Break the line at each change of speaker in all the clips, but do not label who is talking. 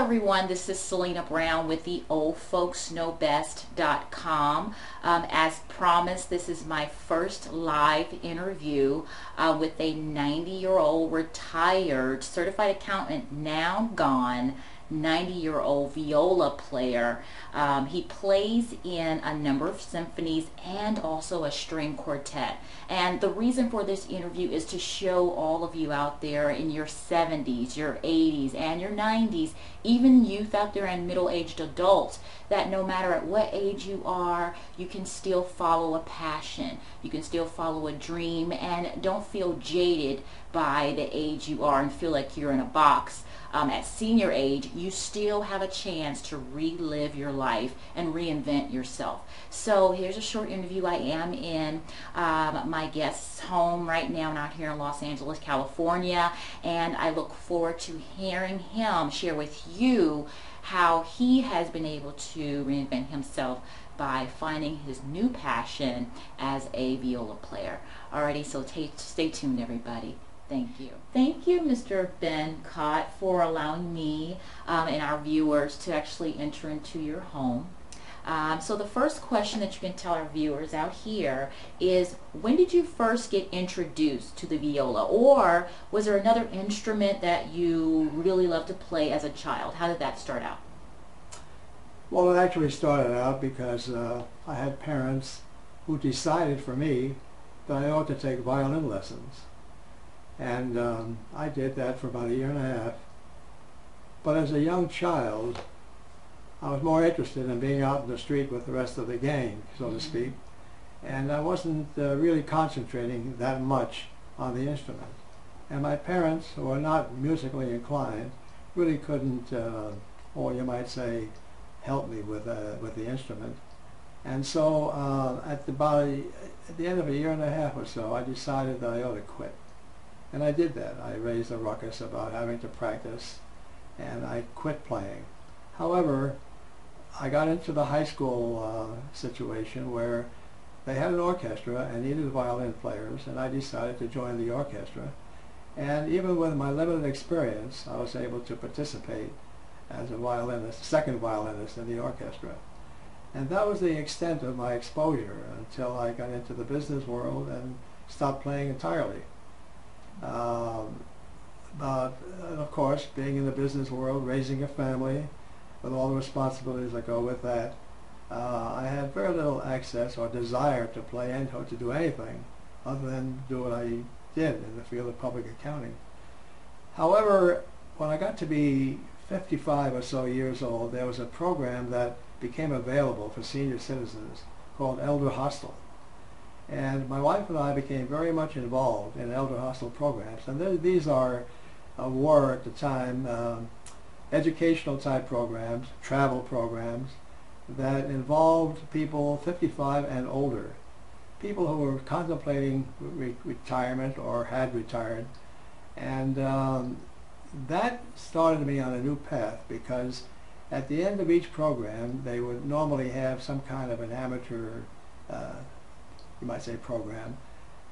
everyone, this is Selena Brown with the oldfolksknowbest.com. As promised, this is my first live interview with a 90-year-old retired certified accountant, now gone, 90-year-old viola player. He plays in a number of symphonies and also a string quartet. And the reason for this interview is to show all of you out there in your 70s, your 80s, and your 90s, even youth out there and middle-aged adults, that no matter at what age you are, you can still follow a passion. You can still follow a dream, and don't feel jaded by the age you are and feel like you're in a box. At senior age, you still have a chance to relive your life and reinvent yourself. So here's a short interview. I am in my guest's home right now, not here in Los Angeles, California, and I look forward to hearing him share with you how he has been able to reinvent himself by finding his new passion as a viola player. Alrighty, so stay tuned, everybody. Thank you. Thank you, Mr. Ben Cott, for allowing me and our viewers to actually enter into your home. So the first question that you can tell our viewers out here is, when did you first get introduced to the viola? Or was there another instrument that you really loved to play as a child? How did that start out?
Well, it actually started out because I had parents who decided for me that I ought to take violin lessons. And I did that for about a year and a half. But as a young child, I was more interested in being out in the street with the rest of the gang, so to speak. And I wasn't really concentrating that much on the instrument. And my parents, who are not musically inclined, really couldn't, or you might say, help me with the instrument. And so at the end of a year and a half or so, I decided that I ought to quit. And I did that. I raised a ruckus about having to practice, and I quit playing. However, I got into the high school situation where they had an orchestra and needed violin players, and I decided to join the orchestra. And even with my limited experience, I was able to participate as a violinist, second violinist in the orchestra. And that was the extent of my exposure until I got into the business world and stopped playing entirely. But of course, being in the business world, raising a family, with all the responsibilities that go with that, I had very little access or desire to play or to do anything other than do what I did in the field of public accounting. However, when I got to be 55 or so years old, there was a program that became available for senior citizens called Elder Hostel. And my wife and I became very much involved in elder hostel programs. And these were at the time educational type programs, travel programs that involved people 55 and older, people who were contemplating retirement or had retired. And that started me on a new path, because at the end of each program they would normally have some kind of an amateur you might say program,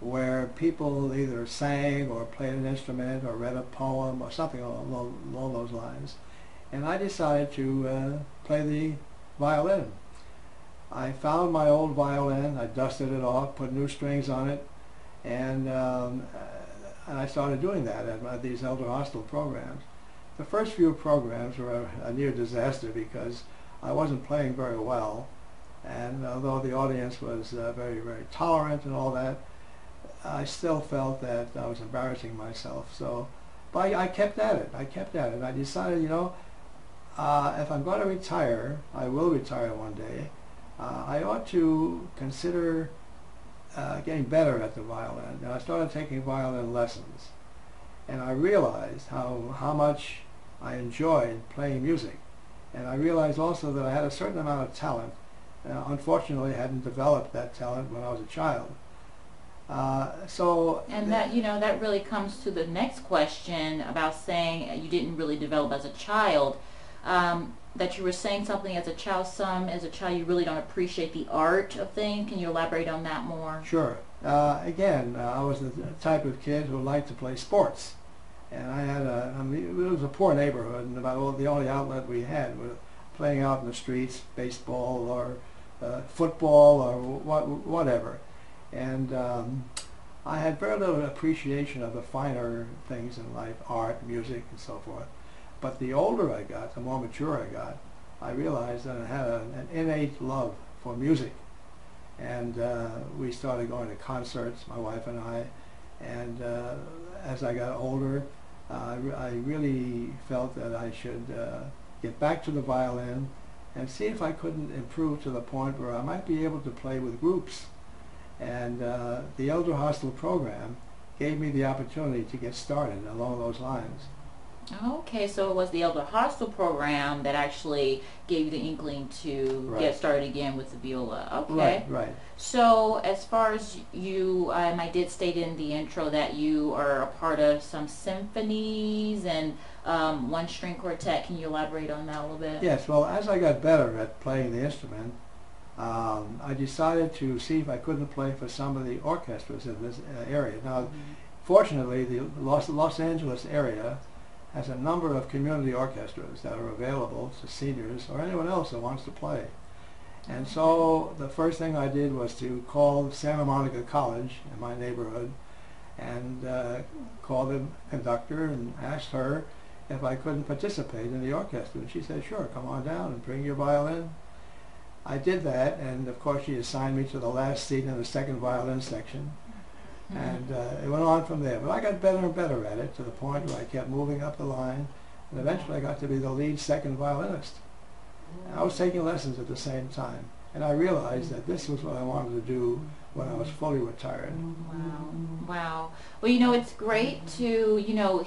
where people either sang or played an instrument or read a poem or something along those lines. And I decided to play the violin. I found my old violin, I dusted it off, put new strings on it, and I started doing that at these elder hostel programs. The first few programs were a near disaster because I wasn't playing very well. And although the audience was very, very tolerant and all that, I still felt that I was embarrassing myself. So, but I kept at it. I kept at it. I decided, you know, if I'm going to retire, I will retire one day, I ought to consider getting better at the violin. And I started taking violin lessons. And I realized how much I enjoyed playing music. And I realized also that I had a certain amount of talent. Unfortunately, I hadn't developed that talent when I was a child.
And that, you know, that really comes to the next question about saying you didn't really develop as a child. That you were saying something as a child, you really don't appreciate the art of things. Can you elaborate on that more?
Sure. Again, I was the type of kid who liked to play sports. And I mean, it was a poor neighborhood, and the only outlet we had was playing out in the streets, baseball or football or whatever. And I had very little appreciation of the finer things in life, art, music, and so forth. But the older I got, the more mature I got, I realized that I had an innate love for music. And we started going to concerts, my wife and I. And as I got older, I really felt that I should get back to the violin and see if I couldn't improve to the point where I might be able to play with groups. And the Elder Hostel program gave me the opportunity to get started along those lines.
Okay, so it was the Elder Hostel program that actually gave you the inkling to
Right.
get started again with the viola. Okay.
Right, right.
So as far as you, I did state in the intro that you are a part of some symphonies and one string quartet. Can you elaborate on that a little bit?
Yes, well, as I got better at playing the instrument, I decided to see if I couldn't play for some of the orchestras in this area. Now, fortunately, the Los Angeles area has a number of community orchestras that are available to seniors or anyone else that wants to play. And so the first thing I did was to call Santa Monica College in my neighborhood and called the conductor and asked her if I couldn't participate in the orchestra. And she said, sure, come on down and bring your violin. I did that, and of course she assigned me to the last seat in the second violin section. And it went on from there. But I got better and better at it to the point where I kept moving up the line, and eventually I got to be the lead second violinist. And I was taking lessons at the same time, and I realized that this was what I wanted to do when I was fully retired.
Wow. Wow. Well, it's great to,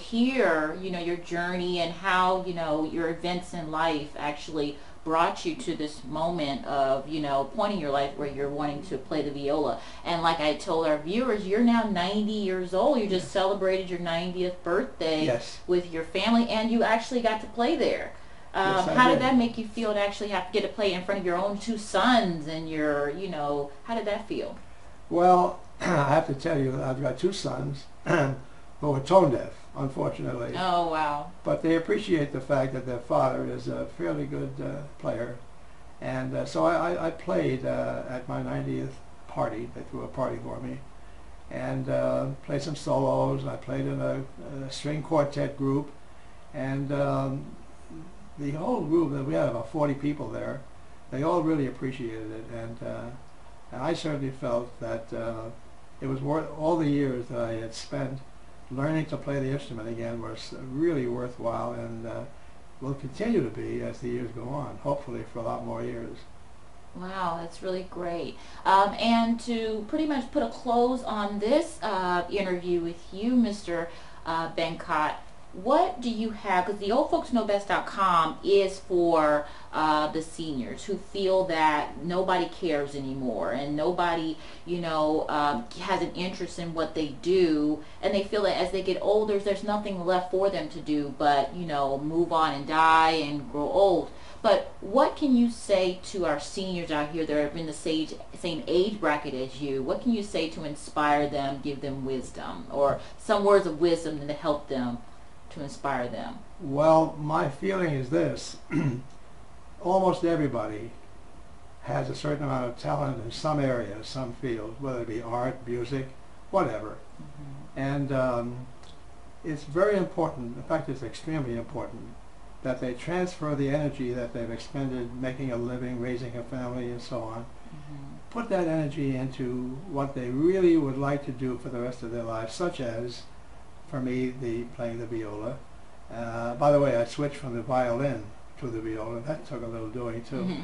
hear, your journey and how, your events in life actually brought you to this moment of, point in your life where you're wanting to play the viola. And like I told our viewers, you're now 90 years old. You just celebrated your 90th birthday
Yes.
with your family, and you actually got to play there.
Yes, I
how did
did.
that make you feel to actually have to get to play in front of your own two sons and your, how did that feel?
Well, I have to tell you, I've got two sons who are tone deaf, unfortunately.
Oh, wow.
But they appreciate the fact that their father is a fairly good player. And so I played at my 90th party. They threw a party for me. And played some solos. I played in a string quartet group. And the whole group, we had about 40 people there, they all really appreciated it. And I certainly felt that it was worth all the years that I had spent learning to play the instrument again was really worthwhile, and will continue to be as the years go on, hopefully for a lot more years.
Wow, that's really great. And to pretty much put a close on this interview with you, Mr. Bencott, what do you have, because the oldfolksknowbest.com is for the seniors who feel that nobody cares anymore and nobody, has an interest in what they do, and they feel that as they get older, there's nothing left for them to do but, move on and die and grow old. But what can you say to our seniors out here that are in the same age bracket as you? What can you say to inspire them, give them wisdom, or some words of wisdom to help them, to inspire them?
Well, my feeling is this. Almost everybody has a certain amount of talent in some area, some field, whether it be art, music, whatever. And it's very important, in fact it's extremely important, that they transfer the energy that they've expended making a living, raising a family, and so on. Put that energy into what they really would like to do for the rest of their lives, such as, for me, playing the viola. By the way, I switched from the violin to the viola. That took a little doing too.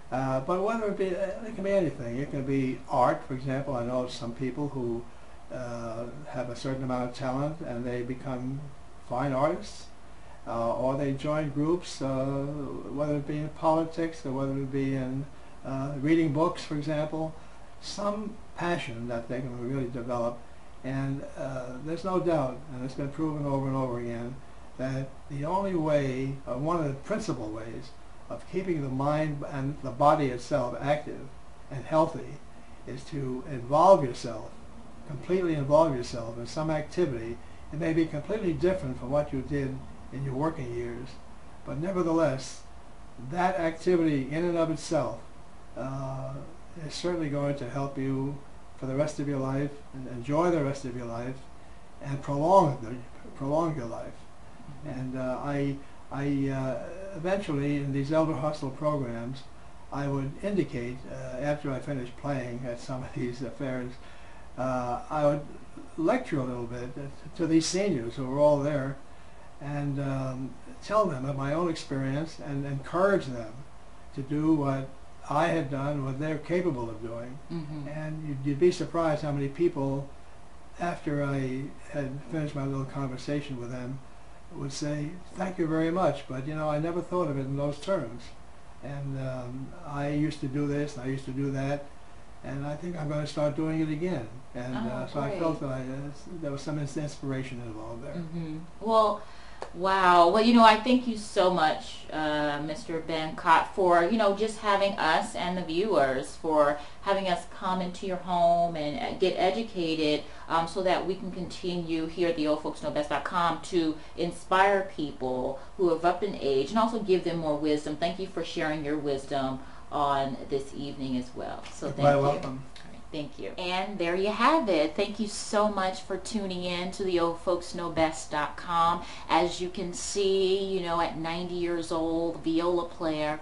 But whether it can be anything. It can be art, for example. I know some people who have a certain amount of talent and they become fine artists, or they join groups, whether it be in politics or whether it be in reading books, for example. Some passion that they can really develop. And there's no doubt, and it's been proven over and over again, that the only way, or one of the principal ways, of keeping the mind and the body itself active and healthy is to involve yourself, completely involve yourself in some activity It may be completely different from what you did in your working years, but nevertheless, that activity in and of itself uh, is certainly going to help you for the rest of your life, and enjoy the rest of your life, and prolong your life. And eventually in these elder hostel programs, I would indicate after I finished playing at some of these affairs, I would lecture a little bit to these seniors who were all there, and tell them of my own experience and encourage them to do what I had done, what they're capable of doing.
Mm-hmm.
And you'd be surprised how many people, after I had finished my little conversation with them, would say, "Thank you very much, but you know, I never thought of it in those terms. And I used to do this, and I used to do that, and I think I'm going to start doing it again." And so I felt that there was some inspiration involved there.
Mm-hmm. Well, wow. Well, you know, I thank you so much, Mr. Bancott, for, you know, just having us and the viewers, for having us come into your home and get educated, so that we can continue here at the oldfolksknowbest.com to inspire people who have up in age and also give them more wisdom. Thank you for sharing your wisdom on this evening as well. So
You're
thank you.
quite welcome.
Thank you. And there you have it. Thank you so much for tuning in to the oldfolksknowbest.com. As you can see, you know, at 90 years old, viola player,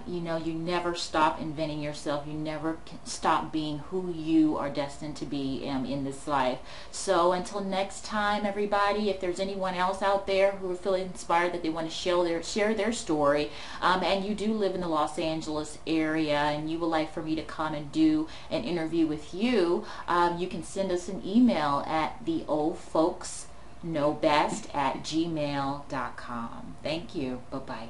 you know, you never stop inventing yourself. You never stop being who you are destined to be in this life. So until next time, everybody, if there's anyone else out there who are feeling inspired that they want to share their story, and you do live in the Los Angeles area and you would like for me to come and do an interview with you, you can send us an email at theoldfolksknowbest@gmail.com. Thank you. Bye-bye.